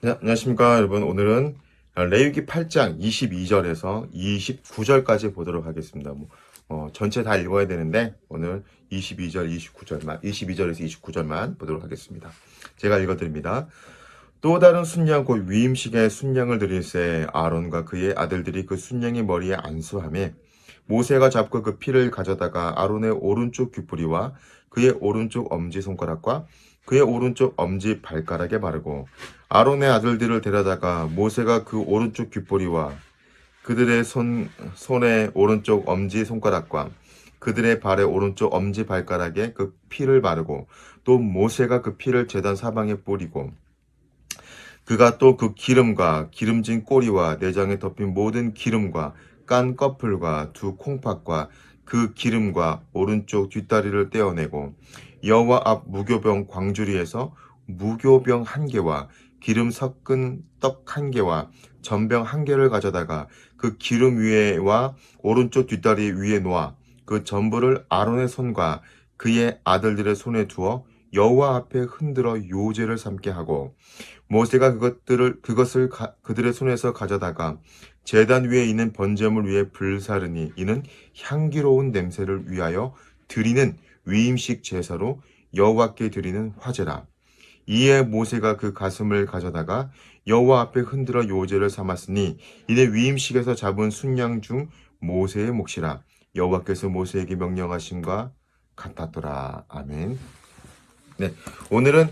네, 안녕하십니까 여러분. 오늘은 레위기 8장 22절에서 29절까지 보도록 하겠습니다. 전체 다 읽어야 되는데 오늘 22절에서 29절만 보도록 하겠습니다. 제가 읽어드립니다. 또 다른 순양 곧 위임식에 순양을 드릴새 아론과 그의 아들들이 그 순양의 머리에 안수하며 모세가 잡고 그 피를 가져다가 아론의 오른쪽 귀뿌리와 그의 오른쪽 엄지손가락과 그의 오른쪽 엄지 발가락에 바르고 아론의 아들들을 데려다가 모세가 그 오른쪽 귀뿌리와 그들의 손의 오른쪽 엄지 손가락과 그들의 발의 오른쪽 엄지 발가락에 그 피를 바르고 또 모세가 그 피를 제단 사방에 뿌리고 그가 또 그 기름과 기름진 꼬리와 내장에 덮인 모든 기름과 깐 꺼풀과 두 콩팥과 그 기름과 오른쪽 뒷다리를 떼어내고 여호와 앞 무교병 광주리에서 무교병 한 개와 기름 섞은 떡 한 개와 전병 한 개를 가져다가 그 기름 위에와 오른쪽 뒷다리 위에 놓아 그 전부를 아론의 손과 그의 아들들의 손에 두어 여호와 앞에 흔들어 요제를 삼게 하고 모세가 그것을 그들의 손에서 가져다가 제단 위에 있는 번제물 위에 불사르니 이는 향기로운 냄새를 위하여 드리는 위임식 제사로 여호와께 드리는 화제라. 이에 모세가 그 가슴을 가져다가 여호와 앞에 흔들어 요제를 삼았으니 이는 위임식에서 잡은 순양 중 모세의 몫이라. 여호와께서 모세에게 명령하심과 같았더라. 아멘. 네, 오늘은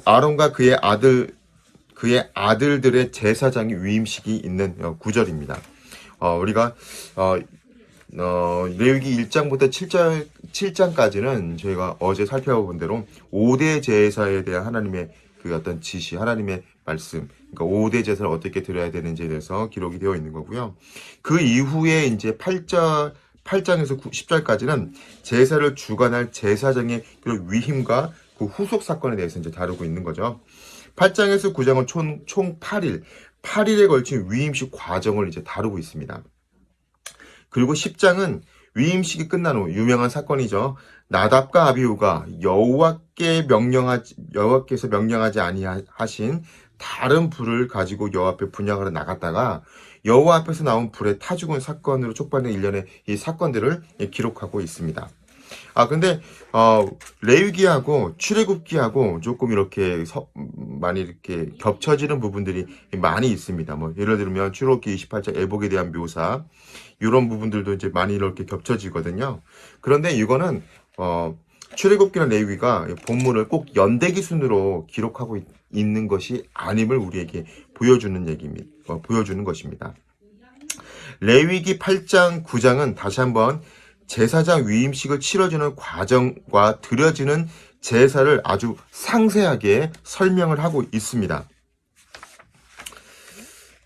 아론과 그의 아들들의 제사장의 위임식이 있는 구절입니다. 우리가 레위기 1장부터 7장까지는 저희가 어제 살펴본 대로 5대 제사에 대한 하나님의 그 어떤 지시, 하나님의 말씀, 그러니까 5대 제사를 어떻게 드려야 되는지에 대해서 기록이 되어 있는 거고요. 그 이후에 이제 8장에서 10절까지는 제사를 주관할 제사장의 그 위임과 그 후속 사건에 대해서 이제 다루고 있는 거죠. 8장에서 9장은 총 8일에 걸친 위임식 과정을 이제 다루고 있습니다. 그리고 10장은 위임식이 끝난 후 유명한 사건이죠. 나답과 아비후가 여호와께서 명령하지 아니하신 다른 불을 가지고 여호와 앞에 분향하러 나갔다가 여호와 앞에서 나온 불에 타 죽은 사건으로 촉발된 일련의 이 사건들을 기록하고 있습니다. 근데 레위기하고 출애굽기하고 조금 이렇게 많이 이렇게 겹쳐지는 부분들이 많이 있습니다. 예를 들면 출애굽기 28장 애복에 대한 묘사 이런 부분들도 이제 많이 이렇게 겹쳐지거든요. 그런데 이거는 출애굽기나 레위기가 본문을 꼭 연대기 순으로 기록하고 있는 것이 아님을 우리에게 보여주는 것입니다. 레위기 8장, 9장은 다시 한번 제사장 위임식을 치러주는 과정과 드려지는 제사를 아주 상세하게 설명을 하고 있습니다.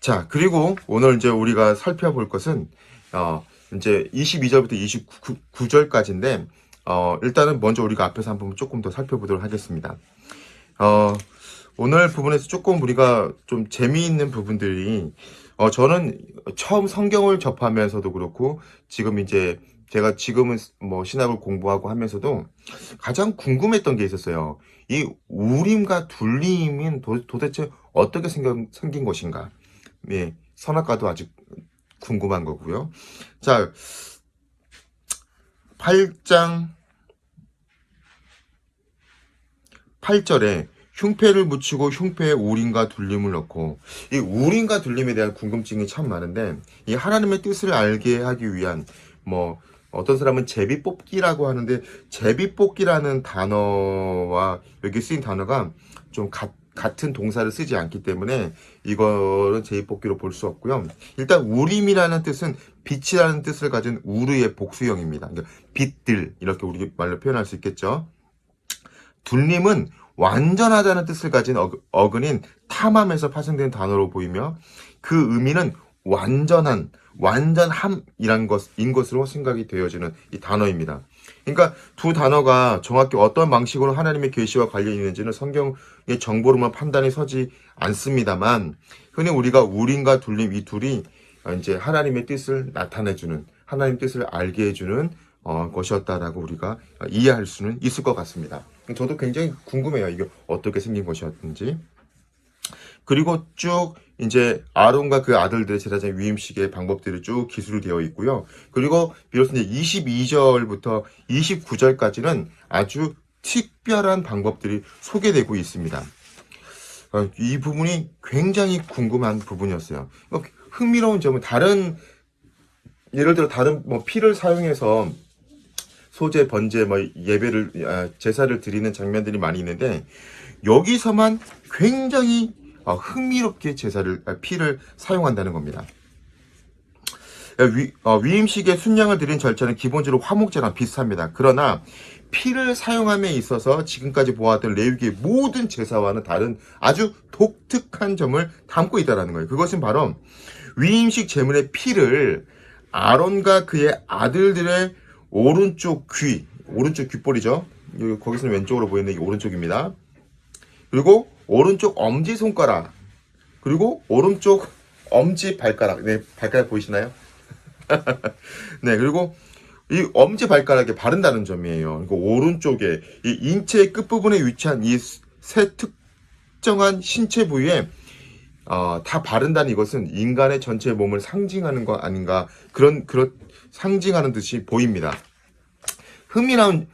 자, 그리고 오늘 이제 우리가 살펴볼 것은 이제 22절부터 29절까지인데 일단은 먼저 우리가 앞에서 한번 조금 더 살펴보도록 하겠습니다. 오늘 부분에서 조금 우리가 좀 재미있는 부분들이 저는 처음 성경을 접하면서도 그렇고 제가 지금은 신학을 공부하고 하면서도 가장 궁금했던 게 있었어요. 이 우림과 둘림은 도대체 어떻게 생긴 것인가? 예, 선악과도 아직 궁금한 거고요. 자, 8장 8절에 흉패를 묻히고 흉패에 우림과 둘림을 넣고 이 우림과 둘림에 대한 궁금증이 참 많은데 이 하나님의 뜻을 알게 하기 위한 어떤 사람은 제비뽑기라고 하는데 제비뽑기라는 단어와 여기 쓰인 단어가 좀 같은 동사를 쓰지 않기 때문에 이거는 제비뽑기로 볼 수 없고요. 일단 우림이라는 뜻은 빛이라는 뜻을 가진 우르의 복수형입니다. 그러니까 빛들 이렇게 우리 말로 표현할 수 있겠죠. 둘림은 완전하다는 뜻을 가진 어근인 탐함에서 파생된 단어로 보이며 그 의미는 완전함이란 것인 것으로 생각이 되어지는 이 단어입니다. 그러니까 두 단어가 정확히 어떤 방식으로 하나님의 계시와 관련이 있는지는 성경의 정보로만 판단이 서지 않습니다만 흔히 우리가 우림과 둘림 이 둘이 이제 하나님의 뜻을 나타내주는 하나님 뜻을 알게 해주는 것이었다라고 우리가 이해할 수는 있을 것 같습니다. 저도 굉장히 궁금해요. 이게 어떻게 생긴 것이었는지. 그리고 쭉 이제 아론과 그 아들들의 제사장 위임식의 방법들이 쭉 기술되어 있고요. 그리고 비로소 이제 22절부터 29절까지는 아주 특별한 방법들이 소개되고 있습니다. 이 부분이 굉장히 궁금한 부분이었어요. 흥미로운 점은 예를 들어 다른 피를 사용해서 소제, 번제, 예배를, 제사를 드리는 장면들이 많이 있는데, 여기서만 굉장히 흥미롭게 피를 사용한다는 겁니다. 위임식에 순양을 드리는 절차는 기본적으로 화목제랑 비슷합니다. 그러나 피를 사용함에 있어서 지금까지 보았던 레위기의 모든 제사와는 다른 아주 독특한 점을 담고 있다는 거예요. 그것은 바로 위임식 제물의 피를 아론과 그의 아들들의 오른쪽 귓볼이죠. 거기서는 왼쪽으로 보이는 게 오른쪽입니다. 그리고 오른쪽 엄지손가락, 그리고 오른쪽 엄지발가락, 네, 발가락 보이시나요? 네, 그리고 이 엄지발가락에 바른다는 점이에요. 그러니까 오른쪽에 이 인체의 끝부분에 위치한 이 세 특정한 신체 부위에 다 바른다는 이것은 인간의 전체 몸을 상징하는 거 아닌가, 그런 상징하는 듯이 보입니다. 흥미로운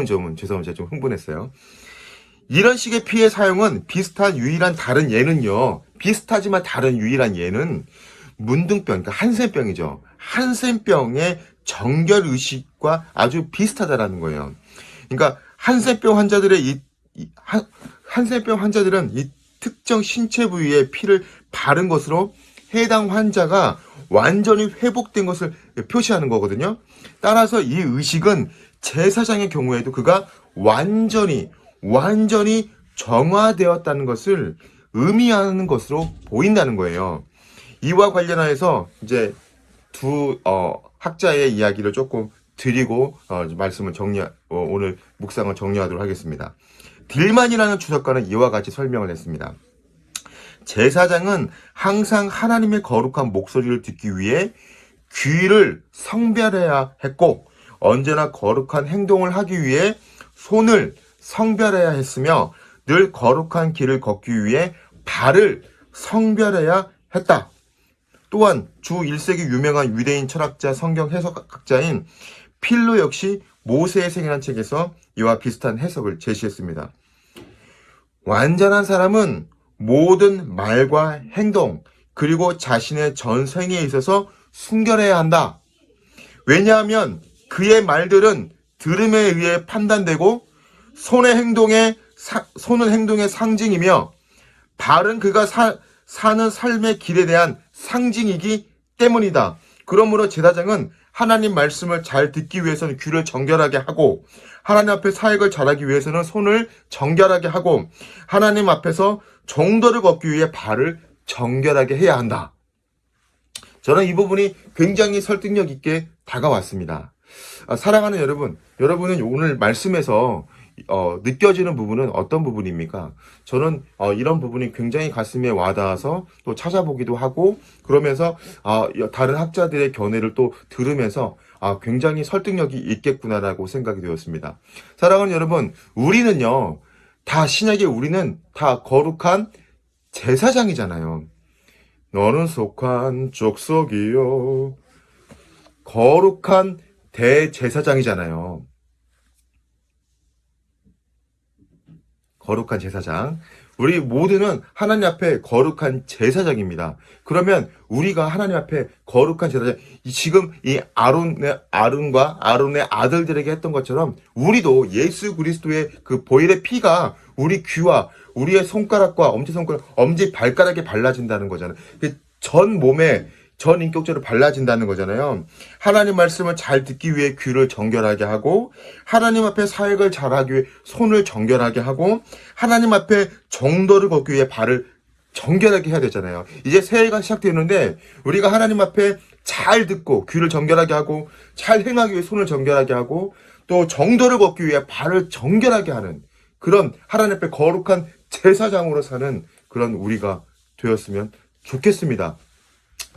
점은, 죄송합니다. 제가 좀 흥분했어요. 이런 식의 피의 사용은 비슷한 유일한 다른 예는요, 비슷하지만 다른 유일한 예는 문둥병, 그러니까 한센병이죠. 한센병의 정결 의식과 아주 비슷하다라는 거예요. 그러니까 한센병 환자들은 이 특정 신체 부위에 피를 바른 것으로 해당 환자가 완전히 회복된 것을 표시하는 거거든요. 따라서 이 의식은 제사장의 경우에도 그가 완전히 정화되었다는 것을 의미하는 것으로 보인다는 거예요. 이와 관련하여서 이제 두 학자의 이야기를 조금 드리고 말씀을 오늘 묵상을 정리하도록 하겠습니다. 딜만이라는 주석가는 이와 같이 설명을 했습니다. 제사장은 항상 하나님의 거룩한 목소리를 듣기 위해 귀를 성별해야 했고, 언제나 거룩한 행동을 하기 위해 손을 성별해야 했으며, 늘 거룩한 길을 걷기 위해 발을 성별해야 했다. 또한 주 1세기 유명한 유대인 철학자, 성경 해석학자인 필로 역시 모세의 생이라는 책에서 이와 비슷한 해석을 제시했습니다. 완전한 사람은 모든 말과 행동, 그리고 자신의 전생에 있어서 순결해야 한다. 왜냐하면 그의 말들은 들음에 의해 판단되고, 손은 행동의 상징이며, 발은 그가 사는 삶의 길에 대한 상징이기 때문이다. 그러므로 제사장은 하나님 말씀을 잘 듣기 위해서는 귀를 정결하게 하고, 하나님 앞에 사역을 잘하기 위해서는 손을 정결하게 하고, 하나님 앞에서 정도를 걷기 위해 발을 정결하게 해야 한다. 저는 이 부분이 굉장히 설득력 있게 다가왔습니다. 사랑하는 여러분은 오늘 말씀에서 느껴지는 부분은 어떤 부분입니까? 저는 이런 부분이 굉장히 가슴에 와닿아서 또 찾아보기도 하고, 그러면서 다른 학자들의 견해를 또 들으면서 굉장히 설득력이 있겠구나라고 생각이 되었습니다. 사랑하는 여러분, 우리는 다 거룩한 제사장이잖아요. 너는 속한 족속이요. 거룩한 대제사장이잖아요. 거룩한 제사장. 우리 모두는 하나님 앞에 거룩한 제사장입니다. 그러면 우리가 하나님 앞에 거룩한 제사장, 지금 이 아론과 아론의 아들들에게 했던 것처럼 우리도 예수 그리스도의 그 보혈의 피가 우리 귀와 우리의 손가락과 엄지발가락에 발라진다는 거잖아요. 전 몸에 전 인격적으로 발라진다는 거잖아요. 하나님 말씀을 잘 듣기 위해 귀를 정결하게 하고, 하나님 앞에 사역을 잘하기 위해 손을 정결하게 하고, 하나님 앞에 정도를 걷기 위해 발을 정결하게 해야 되잖아요. 이제 새해가 시작되는데 우리가 하나님 앞에 잘 듣고 귀를 정결하게 하고, 잘 행하기 위해 손을 정결하게 하고, 또 정도를 걷기 위해 발을 정결하게 하는 그런 하나님 앞에 거룩한 제사장으로 사는 그런 우리가 되었으면 좋겠습니다.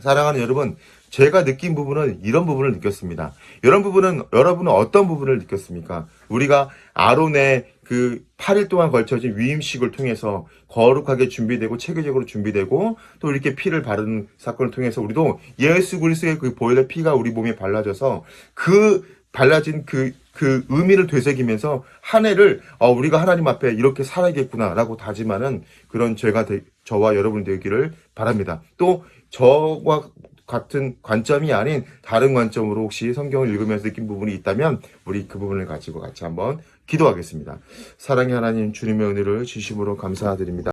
사랑하는 여러분, 제가 느낀 부분은 이런 부분을 느꼈습니다. 여러분은 어떤 부분을 느꼈습니까? 우리가 아론의 그 8일 동안 걸쳐진 위임식을 통해서 거룩하게 준비되고 체계적으로 준비되고 또 이렇게 피를 바르는 사건을 통해서 우리도 예수 그리스도의 그 보혈의 피가 우리 몸에 발라져서 그 발라진 그 의미를 되새기면서 한 해를 우리가 하나님 앞에 이렇게 살아야겠구나라고 다짐하는 그런 저와 여러분 되기를 바랍니다. 또 저와 같은 관점이 아닌 다른 관점으로 혹시 성경을 읽으면서 느낀 부분이 있다면 우리 그 부분을 가지고 같이 한번 기도하겠습니다. 사랑의 하나님 주님의 은혜를 주심으로 감사드립니다.